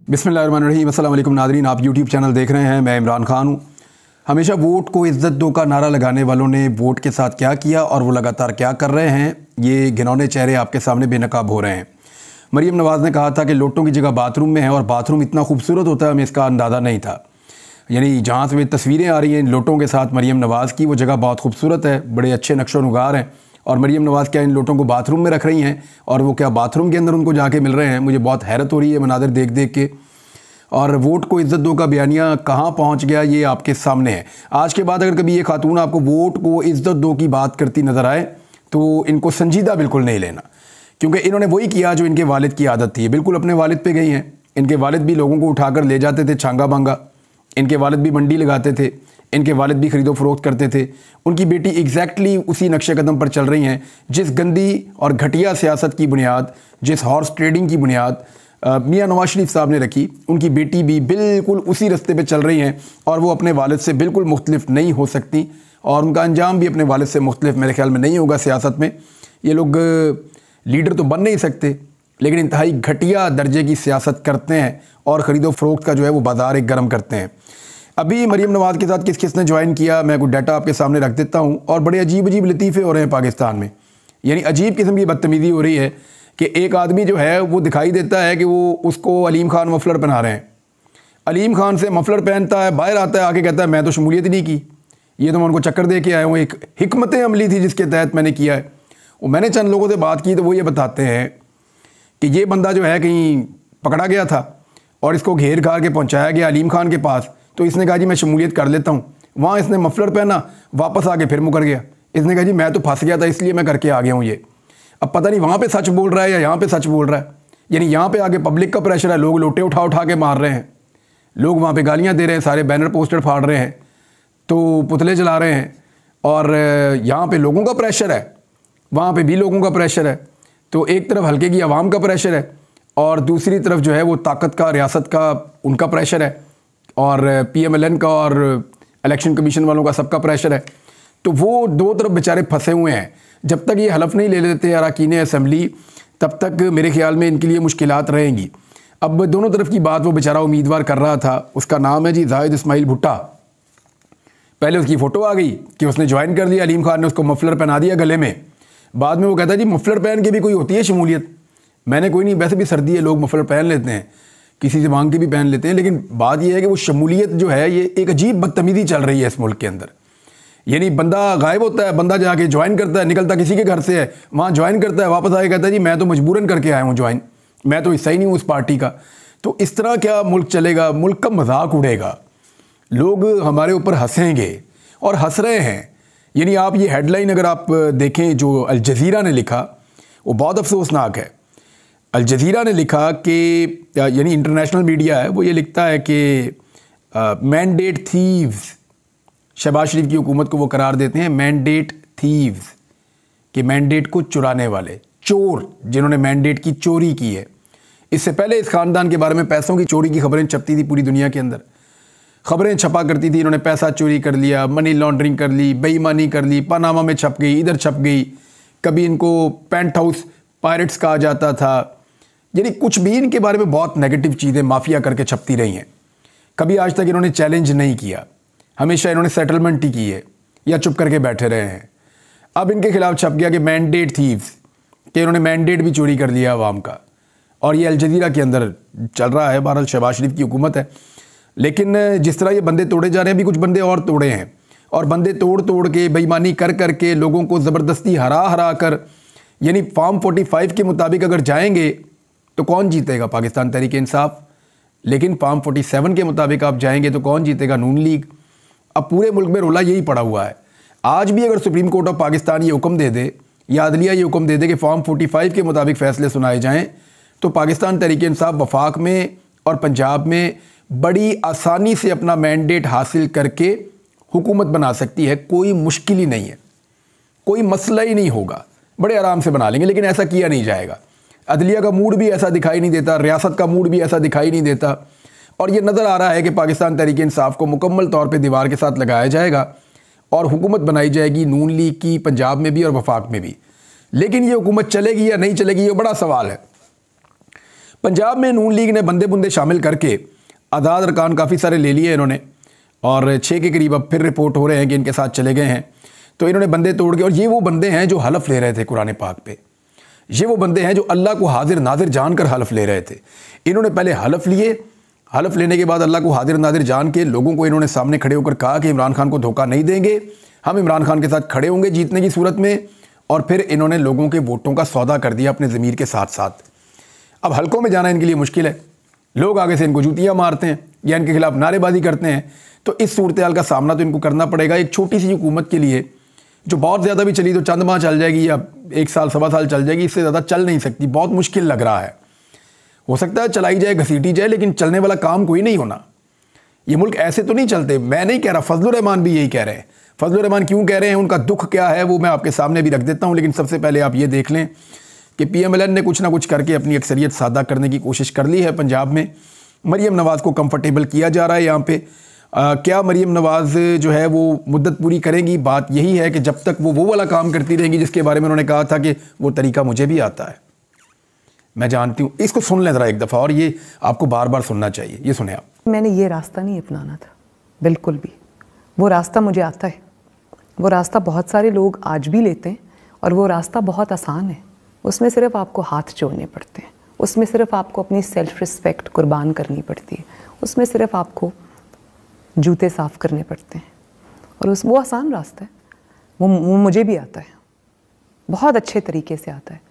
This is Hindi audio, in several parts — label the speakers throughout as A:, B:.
A: बिस्मिल्लाहिर्रहमानिर्रहीम। अस्सलाम वालेकुम नाज़रीन, आप यूट्यूब चैनल देख रहे हैं। मैं इमरान खान हूँ। हमेशा वोट को इज़्ज़त दो का नारा लगाने वालों ने वोट के साथ क्या किया और वो लगातार क्या कर रहे हैं, ये घिनौने चेहरे आपके सामने बेनकाब हो रहे हैं। मरीम नवाज़ ने कहा था कि लोटों की जगह बाथरूम में है और बाथरूम इतना खूबसूरत होता है, हमें इसका अंदाज़ा नहीं था। यानी जहाँ से तस्वीरें आ रही हैं लोटों के साथ मरीम नवाज़ की, वो जगह बहुत खूबसूरत है, बड़े अच्छे नक्शो नुगार हैं। और मरीम नवाज़ क्या इन लोटों को बाथरूम में रख रही हैं और वो क्या बाथरूम के अंदर उनको जाके मिल रहे हैं। मुझे बहुत हैरत हो रही है मनाज़र देख देख के। और वोट को इज़्ज़त दो का बयानिया कहाँ पहुँच गया ये आपके सामने है। आज के बाद अगर कभी ये खातून आपको वोट को इज़्ज़त दो की बात करती नज़र आए तो इनको संजीदा बिल्कुल नहीं लेना, क्योंकि इन्होंने वही किया जो इनके वालिद की आदत थी। बिल्कुल अपने वालिद पे गई हैं। इनके वालिद भी लोगों को उठाकर ले जाते थे छांगा बांगा, इनके वालिद भी मंडी लगाते थे, इनके वालिद भी खरीदो फरोख्त करते थे। उनकी बेटी एग्जैक्टली उसी नक्शे कदम पर चल रही हैं जिस गंदी और घटिया सियासत की बुनियाद, जिस हॉर्स ट्रेडिंग की बुनियाद मियां नवाज शरीफ साहब ने रखी, उनकी बेटी भी बिल्कुल उसी रास्ते पे चल रही हैं और वो अपने वालिद से बिल्कुल मुख्तलिफ नहीं हो सकती और उनका अंजाम भी अपने वालिद से मुख्तलिफ मेरे ख्याल में नहीं होगा। सियासत में ये लोग लीडर तो बन नहीं सकते, लेकिन इंतहाई घटिया दर्जे की सियासत करते हैं और ख़रीदो फरोख्त का जो है वो बाज़ार एक गर्म करते हैं। अभी मरीम नवाज़ के साथ किस किस ने ज्वाइन किया, मैं कुछ डाटा आपके सामने रख देता हूँ। और बड़े अजीब अजीब लतीफ़े हो रहे हैं पाकिस्तान में। यानी अजीब किस्म की बदतमीज़ी हो रही है कि एक आदमी जो है वो दिखाई देता है कि वो उसको अलीम खान मफलर पहना रहे हैं। अलीम खान से मफलर पहनता है, बाहर आता है, आके कहता है मैं तो शमूलियत नहीं की, ये तो मैं उनको चक्कर दे के आया हूँ, एक हिकमत अमली थी जिसके तहत मैंने किया है। वो मैंने चंद लोगों से बात की तो वो ये बताते हैं कि ये बंदा जो है कहीं पकड़ा गया था और इसको घेर घार के पहुँचाया गया अलीम खान के पास। तो इसने कहा जी मैं शमूलियत कर लेता हूँ। वहाँ इसने मफलर पहना, वापस आके फिर मुकर गया। इसने कहा जी मैं तो फंस गया था इसलिए मैं करके आ गया हूँ ये। अब पता नहीं वहाँ पे सच बोल रहा है या यहाँ पे सच बोल रहा है। यानी यहाँ पे आगे पब्लिक का प्रेशर है, लोग लोटे उठा उठा के मार रहे हैं, लोग वहाँ पे गालियाँ दे रहे हैं, सारे बैनर पोस्टर फाड़ रहे हैं, तो पुतले जला रहे हैं। और यहाँ पे लोगों का प्रेशर है, वहाँ पे भी लोगों का प्रेशर है। तो एक तरफ हल्के की आवाम का प्रेशर है और दूसरी तरफ जो है वो ताकत का, रियासत का उनका प्रेशर है और PMLN का और इलेक्शन कमीशन वालों का सबका प्रेशर है। तो वो दो तरफ बेचारे फंसे हुए हैं। जब तक ये हलफ नहीं ले लेते अरकान असम्बली तब तक मेरे ख्याल में इनके लिए मुश्किलात रहेंगी। अब दोनों तरफ की बात वो बेचारा उम्मीदवार कर रहा था, उसका नाम है जी जाहिद इस्माइल भुट्टा। पहले उसकी फ़ोटो आ गई कि उसने ज्वाइन कर लिया, अलीम खान ने उसको मफलर पहना दिया गले में। बाद में वो कहता है जी मफलर पहन के भी कोई होती है शमूलियत। मैंने कोई नहीं, वैसे भी सर्दी है, लोग मफलर पहन लेते हैं, किसी से मांग के भी पहन लेते हैं। लेकिन बात यह है कि वो शमूलियत जो है ये एक अजीब बदतमीज़ी चल रही है इस मुल्क के अंदर। यानी बंदा गायब होता है, बंदा जाके ज्वाइन करता है, निकलता किसी के घर से है, वहाँ ज्वाइन करता है, वापस आके कहता है जी मैं तो मजबूरन करके आया हूँ ज्वाइन, मैं तो हिस्सा ही नहीं हूँ उस पार्टी का। तो इस तरह क्या मुल्क चलेगा? मुल्क का मजाक उड़ेगा, लोग हमारे ऊपर हंसेंगे और हंस रहे हैं। यानी आप ये हेडलाइन अगर आप देखें जो अल जज़ीरा ने लिखा, वो बहुत अफसोसनाक है। अल जज़ीरा ने लिखा कि यानी इंटरनेशनल मीडिया है, वो ये लिखता है कि मैंडेट थीव्स, शहबाज शरीफ की हुकूमत को वो करार देते हैं मैंडेट थीव्स, कि मैंडेट को चुराने वाले, चोर, जिन्होंने मैंडेट की चोरी की है। इससे पहले इस ख़ानदान के बारे में पैसों की चोरी की खबरें छपती थी पूरी दुनिया के अंदर, खबरें छपा करती थी, इन्होंने पैसा चोरी कर लिया, मनी लॉन्ड्रिंग कर ली, बेईमानी कर ली, पनामा में छप गई, इधर छप गई, कभी इनको पेंट हाउस पायरेट्स कहा जाता था। यानी कुछ भी इनके बारे में बहुत नेगेटिव चीज़ें माफिया करके छपती रही हैं। कभी आज तक इन्होंने चैलेंज नहीं किया, हमेशा इन्होंने सेटलमेंट ही की है या चुप करके बैठे रहे हैं। अब इनके खिलाफ छप गया कि मैंडेट थीव्स, कि इन्होंने मैंडेट भी चोरी कर लिया अवाम का, और ये अल जज़ीरा के अंदर चल रहा है। बहरहाल शहबाज शरीफ की हुकूमत है, लेकिन जिस तरह ये बंदे तोड़े जा रहे हैं, अभी कुछ बंदे और तोड़े हैं, और बंदे तोड़ तोड़ के बेईमानी कर कर के लोगों को ज़बरदस्ती हरा हरा कर, यानी फॉर्म 45 के मुताबिक अगर जाएंगे तो कौन जीतेगा? पाकिस्तान तहरीक इंसाफ। लेकिन फॉर्म 47 के मुताबिक आप जाएंगे तो कौन जीतेगा? नून लीग। अब पूरे मुल्क में रोला यही पड़ा हुआ है। आज भी अगर सुप्रीम कोर्ट ऑफ पाकिस्तान ये हुक्म दे दे या अदलिया ये हुक्म दे दे कि फॉर्म 45 के मुताबिक फ़ैसले सुनाए जाएं, तो पाकिस्तान तहरीक इंसाफ वफाक में और पंजाब में बड़ी आसानी से अपना मैंडेट हासिल करके हुकूमत बना सकती है। कोई मुश्किल ही नहीं है, कोई मसला ही नहीं होगा, बड़े आराम से बना लेंगे। लेकिन ऐसा किया नहीं जाएगा। अदलिया का मूड भी ऐसा दिखाई नहीं देता, रियासत का मूड भी ऐसा दिखाई नहीं देता, और ये नज़र आ रहा है कि पाकिस्तान तहरीक इंसाफ को मुकम्मल तौर पे दीवार के साथ लगाया जाएगा और हुकूमत बनाई जाएगी नून लीग की, पंजाब में भी और वफाक में भी। लेकिन ये हुकूमत चलेगी या नहीं चलेगी, ये बड़ा सवाल है। पंजाब में नून लीग ने बंदे बुंदे शामिल करके आज़ाद अरकान काफ़ी सारे ले लिए इन्होंने, और 6 के करीब अब फिर रिपोर्ट हो रहे हैं कि इनके साथ चले गए हैं। तो इन्होंने बंदे तोड़ के, और ये वो बंदे हैं जो हलफ ले रहे थे कुरान पाक पे, ये वो बंदे हैं जो अल्लाह को हाजिर नाजिर जानकर हलफ ले रहे थे। इन्होंने पहले हलफ लिए, हलफ लेने के बाद अल्लाह को हाजिर नाजिर जान के लोगों को इन्होंने सामने खड़े होकर कहा कि इमरान खान को धोखा नहीं देंगे, हम इमरान खान के साथ खड़े होंगे जीतने की सूरत में। और फिर इन्होंने लोगों के वोटों का सौदा कर दिया अपने ज़मीर के साथ साथ। अब हलकों में जाना इनके लिए मुश्किल है, लोग आगे से इनको जूतियाँ मारते हैं या इनके खिलाफ नारेबाजी करते हैं। तो इस सूरत हाल का सामना तो इनको करना पड़ेगा। एक छोटी सी हुकूमत के लिए जो बहुत ज़्यादा भी चली तो चंद माह चल जाएगी या 1 साल 1.25 साल चल जाएगी, इससे ज़्यादा चल नहीं सकती, बहुत मुश्किल लग रहा है। हो सकता है चलाई जाए, घसीटी जाए, लेकिन चलने वाला काम कोई नहीं होना। ये मुल्क ऐसे तो नहीं चलते। मैं नहीं कह रहा, फजलुर रहमान भी यही कह रहे हैं। फजलुर रहमान क्यों कह रहे हैं, उनका दुख क्या है, वो मैं आपके सामने भी रख देता हूँ। लेकिन सबसे पहले आप ये देख लें कि PMLN ने कुछ ना कुछ करके अपनी अक्सरियत सादा करने की कोशिश कर ली है पंजाब में। मरीम नवाज़ को कंफर्टेबल किया जा रहा है यहाँ पे। क्या मरीम नवाज़ जो है वो मुद्दत पूरी करेंगी? बात यही है कि जब तक वो वाला काम करती रहेंगी जिसके बारे में उन्होंने कहा था कि वो तरीका मुझे भी आता है, मैं जानती हूँ। इसको सुन लें ज़रा एक दफ़ा, और ये आपको बार बार सुनना चाहिए। ये सुने आप।
B: मैंने ये रास्ता नहीं अपनाना था बिल्कुल भी। वो रास्ता मुझे आता है, वो रास्ता बहुत सारे लोग आज भी लेते हैं, और वो रास्ता बहुत आसान है। उसमें सिर्फ आपको हाथ जोड़ने पड़ते हैं, उसमें सिर्फ आपको अपनी सेल्फ रिस्पेक्ट कुर्बान करनी पड़ती है, उसमें सिर्फ आपको जूते साफ़ करने पड़ते हैं, और वो आसान रास्ता है। वो मुझे भी आता है, बहुत अच्छे तरीके से आता है।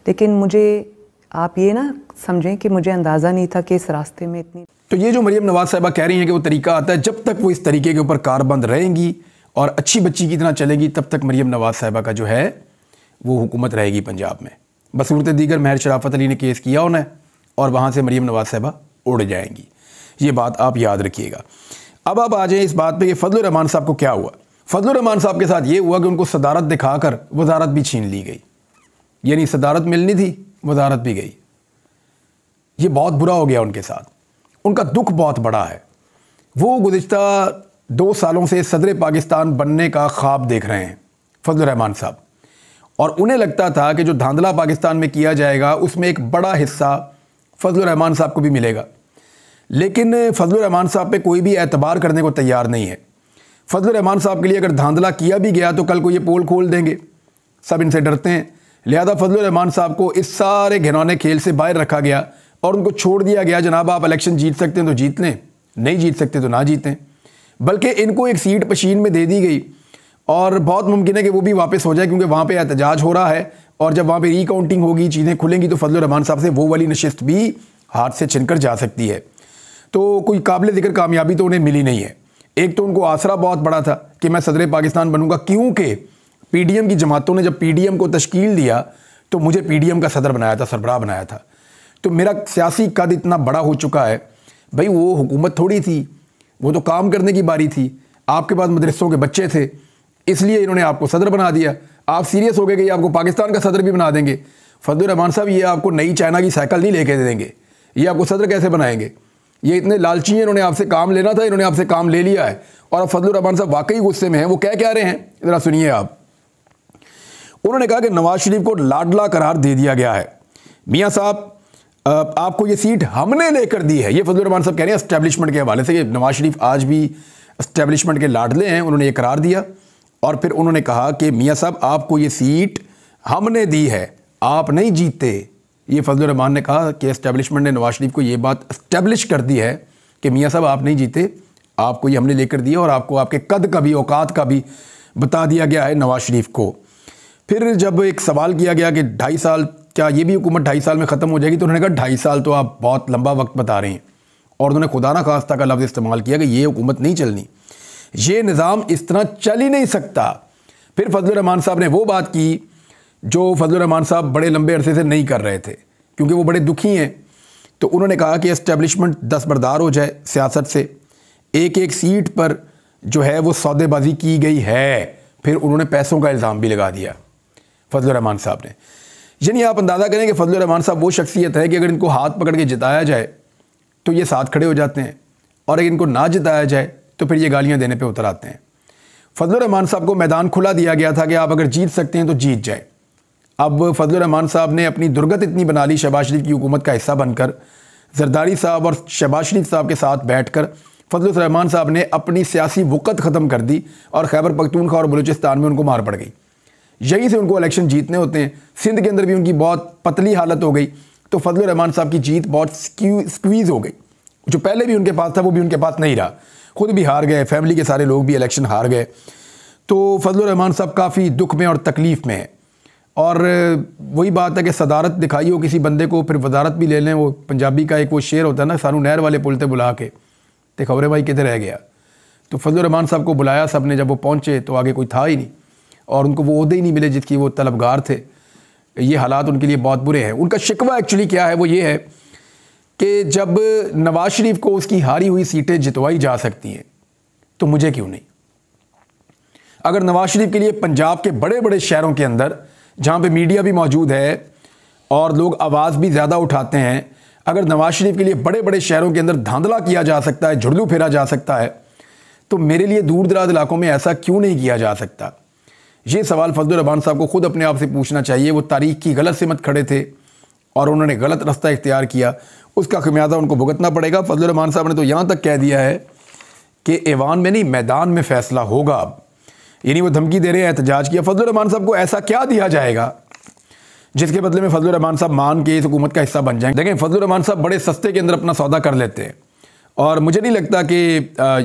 B: लेकिन मुझे आप ये ना समझें कि मुझे अंदाज़ा नहीं था कि इस रास्ते में इतनी।
A: तो ये जो मरीम नवाज़ साहिबा कह रही हैं कि वो तरीका आता है, जब तक वो इस तरीके के ऊपर कारबंद रहेंगी और अच्छी बच्ची की तरह चलेगी, तब तक मरीम नवाज़ साहिबा का जो है वो हुकूमत रहेगी पंजाब में। बसूरत दीगर महर शराफत अली ने केस किया होना है, और वहाँ से मरीम नवाज़ साहिबा उड़ जाएंगी। ये बात आप याद रखिएगा। अब आप आ जाएँ इस बात पे कि फजलुर रहमान साहब को क्या हुआ। फजलुर रहमान साहब के साथ ये हुआ कि उनको सदारत दिखाकर वजारत भी छीन ली गई। यानी सदारत मिलनी थी, वजारत भी गई। ये बहुत बुरा हो गया उनके साथ, उनका दुख बहुत बड़ा है। वो गुज़िश्ता 2 सालों से सदर पाकिस्तान बनने का ख्वाब देख रहे हैं फजलुर रहमान साहब, और उन्हें लगता था कि जो धांधला पाकिस्तान में किया जाएगा उसमें एक बड़ा हिस्सा फजलुर रहमान साहब को भी मिलेगा। लेकिन फजलुर रहमान साहब पे कोई भी एतबार करने को तैयार नहीं है। फजलुर रहमान साहब के लिए अगर धांधला किया भी गया तो कल को ये पोल खोल देंगे, सब इनसे डरते हैं। लिहाजा फजलुर रहमान साहब को इस सारे घिनौने खेल से बाहर रखा गया और उनको छोड़ दिया गया, जनाब आप इलेक्शन जीत सकते हैं तो जीत लें, नहीं जीत सकते तो ना जीतें। बल्कि इनको एक सीट पशीन में दे दी गई, और बहुत मुमकिन है कि वो भी वापस हो जाए, क्योंकि वहाँ पे एहतजाज हो रहा है, और जब वहाँ पे रिकाउंटिंग होगी, चीज़ें खुलेंगी, तो फजलुर रहमान साहब से वो वाली नशिस्त भी हाथ से छिनकर जा सकती है। तो कोई काबिल ज़िक्र कामयाबी तो उन्हें मिली नहीं है। एक तो उनको आसरा बहुत बड़ा था कि मैं सदर पाकिस्तान बनूंगा, क्योंकि PDM की जमातों ने जब PDM को तश्कील दिया तो मुझे PDM का सदर बनाया था, सरबराह बनाया था। तो मेरा सियासी कद इतना बड़ा हो चुका है भाई, वो हुकूमत थोड़ी थी, वो तो काम करने की बारी थी। आपके पास मदरसों के बच्चे थे, इसलिए इन्होंने आपको सदर बना दिया। आप सीरियस हो गए कि ये आपको पाकिस्तान का सदर भी बना देंगे। फजलुर रहमान साहब ये आपको नई चाइना की साइकिल नहीं लेके दे देंगे, ये आपको सदर कैसे बनाएंगे? ये इतने लालची हैं, इन्होंने आपसे काम लेना था, इन्होंने आपसे काम ले लिया है। और अब फजलुर रहमान साहब वाकई गुस्से में हैं। वो क्या रहे हैं, ज़रा सुनिए आप। उन्होंने कहा कि नवाज शरीफ को लाडला करार दे दिया गया है। मियाँ साहब आपको ये सीट हमने लेकर दी है। ये फजलुर रहमान साहब कह रहे हैं एस्टेब्लिशमेंट के हवाले से कि नवाज शरीफ आज भी एस्टेब्लिशमेंट के लाडले हैं। उन्होंने ये करार दिया, और फिर उन्होंने कहा कि मियाँ साहब आपको ये सीट हमने दी है, आप नहीं जीते। ये फजलुर रहमान ने कहा कि एस्टेब्लिशमेंट ने नवाज शरीफ को ये बात एस्टेब्लिश कर दी है कि मियाँ साहब आप नहीं जीते, आपको ये हमने लेकर दिया, और आपको आपके कद का भी, औकात का भी बता दिया गया है नवाज शरीफ को। फिर जब एक सवाल किया गया कि 2.5 साल, क्या ये भी हुकूमत 2.5 साल में ख़त्म हो जाएगी, तो उन्होंने कहा 2.5 साल तो आप बहुत लंबा वक्त बता रहे हैं, और उन्होंने खुदा ना खास्ता का लफ्ज़ इस्तेमाल किया कि ये हुकूमत नहीं चलनी, ये निज़ाम इस तरह चल ही नहीं सकता। फिर फजलुर रहमान साहब ने वो बात की जो फजलुर रहमान साहब बड़े लंबे अरसे से नहीं कर रहे थे, क्योंकि वो बड़े दुखी हैं। तो उन्होंने कहा कि एस्टेब्लिशमेंट दस्तबरदार हो जाए सियासत से, एक एक सीट पर जो है वो सौदेबाजी की गई है। फिर उन्होंने पैसों का इल्ज़ाम भी लगा दिया फजलुर रहमान साहब ने। यानी आप अंदाज़ा करें कि फजलुर रहमान साहब वो शख्सियत है कि अगर इनको हाथ पकड़ के जिताया जाए तो ये साथ खड़े हो जाते हैं, और अगर इनको ना जिताया जाए तो फिर ये गालियाँ देने पर उतर आते हैं। फजलुर रहमान साहब को मैदान खुला दिया गया था कि आप अगर जीत सकते हैं तो जीत जाए, अब फजलुर रहमान साहब ने अपनी दुर्गत इतनी बना ली शहबाज शरीफ की हुकूमत का हिस्सा बनकर, जरदारी साहब और शहबाज शरीफ साहब के साथ बैठकर फजलुर रहमान साहब ने अपनी सियासी वक़्त ख़त्म कर दी और खैबर पख्तूनख्वा और बलूचिस्तान में उनको मार पड़ गई। यहीं से उनको इलेक्शन जीतने होते हैं। सिंध के अंदर भी उनकी बहुत पतली हालत हो गई, तो फजलुर रहमान साहब की जीत बहुत स्क्वीज़ हो गई। जो पहले भी उनके पास था वो भी उनके पास नहीं रहा, खुद भी हार गए, फैमिली के सारे लोग भी इलेक्शन हार गए। तो फजलुर रहमान साहब काफ़ी दुख में और तकलीफ़ में हैं। और वही बात है कि सदारत दिखाई हो किसी बंदे को, फिर वजारत भी ले लें। वो पंजाबी का एक वो शेर होता है ना, सानू नहर वाले पुल ते बुला के ते खबरें भाई किधर रह गया। तो फजलुर रहमान साहब को बुलाया सब ने, जब वो पहुँचे तो आगे कोई था ही नहीं और उनको वो ओहदे ही नहीं मिले जिसकी वो तलबगार थे। ये हालात उनके लिए बहुत बुरे हैं। उनका शिकवा एक्चुअली क्या है, वो ये है कि जब नवाज शरीफ को उसकी हारी हुई सीटें जितवाई जा सकती हैं तो मुझे क्यों नहीं। अगर नवाज शरीफ के लिए पंजाब के बड़े बड़े शहरों के अंदर जहाँ पे मीडिया भी मौजूद है और लोग आवाज़ भी ज़्यादा उठाते हैं, अगर नवाज शरीफ के लिए बड़े बड़े शहरों के अंदर धांधला किया जा सकता है, झुड़लू फेरा जा सकता है, तो मेरे लिए दूर दराज इलाकों में ऐसा क्यों नहीं किया जा सकता। ये सवाल फजलुर रहमान साहब को खुद अपने आप से पूछना चाहिए। वो तारीख की गलत सिमत खड़े थे और उन्होंने गलत रास्ता इख्तियार किया, उसका खमियाजा उनको भुगतना पड़ेगा। फजलुर रहमान साहब ने तो यहाँ तक कह दिया है कि ऐवान में नहीं मैदान में फैसला होगा। अब यानी वो धमकी दे रहे हैं, एहतजाज किया। फजलुर रहमान साहब को ऐसा क्या दिया जाएगा जिसके बदले में फजलुर रहमान साहब मान के इस हुकूमत का हिस्सा बन जाएंगे। देखें, फजलुर रहमान साहब बड़े सस्ते के अंदर अपना सौदा कर लेते हैं और मुझे नहीं लगता कि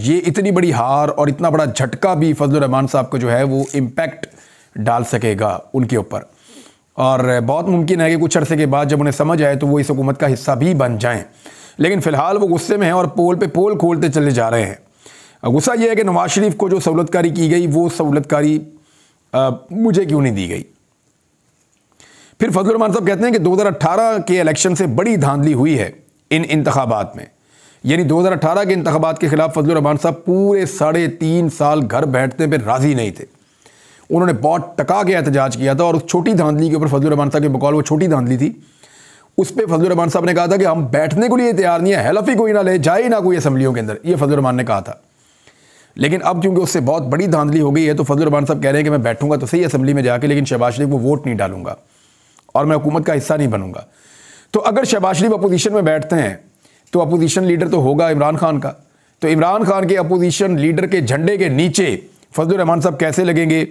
A: ये इतनी बड़ी हार और इतना बड़ा झटका भी फजलुर रहमान साहब को जो है वो इम्पैक्ट डाल सकेगा उनके ऊपर। और बहुत मुमकिन है कि कुछ अरसे के बाद जब उन्हें समझ आए तो वो इस हुकूमत का हिस्सा भी बन जाएं। लेकिन फ़िलहाल वो गुस्से में हैं और पोल पे पोल खोलते चले जा रहे हैं। गुस्सा ये है कि नवाज शरीफ को जो सहूलतकारी की गई वो सहूलतकारी मुझे क्यों नहीं दी गई। फिर फजलुर रहमान साहब कहते हैं कि 2018 के इलेक्शन से बड़ी धांधली हुई है इन इंतखाबात में। यानी 2018 के इंतखाबात के खिलाफ फजलुर रहमान साहब पूरे 3.5 साल घर बैठने पर राज़ी नहीं थे। उन्होंने बहुत टका के एहतजाज किया था और उस छोटी धांधली के ऊपर फजलुर रहमान साहब के बकौल वो छोटी धांधली थी, उस पर फजलुर रहमान साहब ने कहा था कि हम बैठने के लिए तैयार नहीं है, हेल्प ही कोई ना ले, जाए ही ना कोई असम्बलियों के अंदर। ये फजलुर रहमान ने कहा था। लेकिन अब क्योंकि उससे बहुत बड़ी धांधली हो गई है तो फजलुर रहमान साहब कह रहे हैं कि मैं बैठूंगा तो सही असम्बली में जाके, लेकिन शहबाज शरीफ को वोट नहीं डालूंगा और मैं हुकूमत का हिस्सा नहीं बनूंगा। तो अगर शहबाज शरीफ अपोजिशन में बैठते हैं तो अपोजिशन लीडर तो होगा इमरान खान का। तो इमरान खान के अपोजिशन लीडर के झंडे के नीचे फजलुर रहमान साहब कैसे लगेंगे।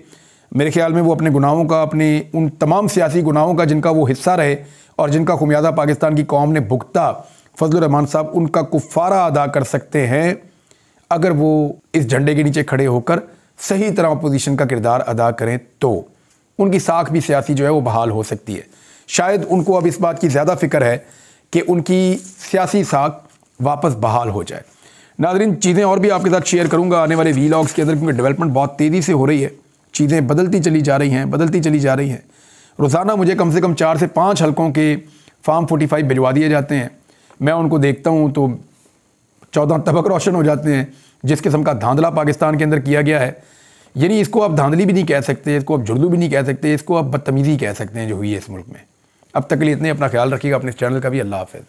A: मेरे ख्याल में वो अपने गुनाहों का, अपने उन तमाम सियासी गुनाहों का जिनका वो हिस्सा रहे और जिनका खुमियाजा पाकिस्तान की कौम ने भुगता, फजलुर रहमान साहब उनका कुफारा अदा कर सकते हैं अगर वो इस झंडे के नीचे खड़े होकर सही तरह अपोजिशन का किरदार अदा करें। तो उनकी साख भी सियासी जो है वो बहाल हो सकती है। शायद उनको अब इस बात की ज़्यादा फ़िक्र है कि उनकी सियासी साख वापस बहाल हो जाए। नाज़रीन, चीज़ें और भी आपके साथ शेयर करूँगा आने वाले वीलॉग्स के अंदर, क्योंकि डेवलपमेंट बहुत तेज़ी से हो रही है, चीज़ें बदलती चली जा रही हैं। रोज़ाना मुझे कम से कम 4 से 5 हलकों के फार्म 45 भिजवा दिए जाते हैं। मैं उनको देखता हूँ तो 14 तबक रोशन हो जाते हैं। जिस किस्म का धांधला पाकिस्तान के अंदर किया गया है, यानी इसको आप धांधली भी नहीं कह सकते, इसको आप जुड़लू भी नहीं कह सकते, इसको आप बदतमीज़ी कह सकते हैं जो हुई है इस मुल्क में। अब तक के लिए इतने, अपना ख्याल रखिएगा, अपने चैनल का भी। अल्लाह हाफ़िज़।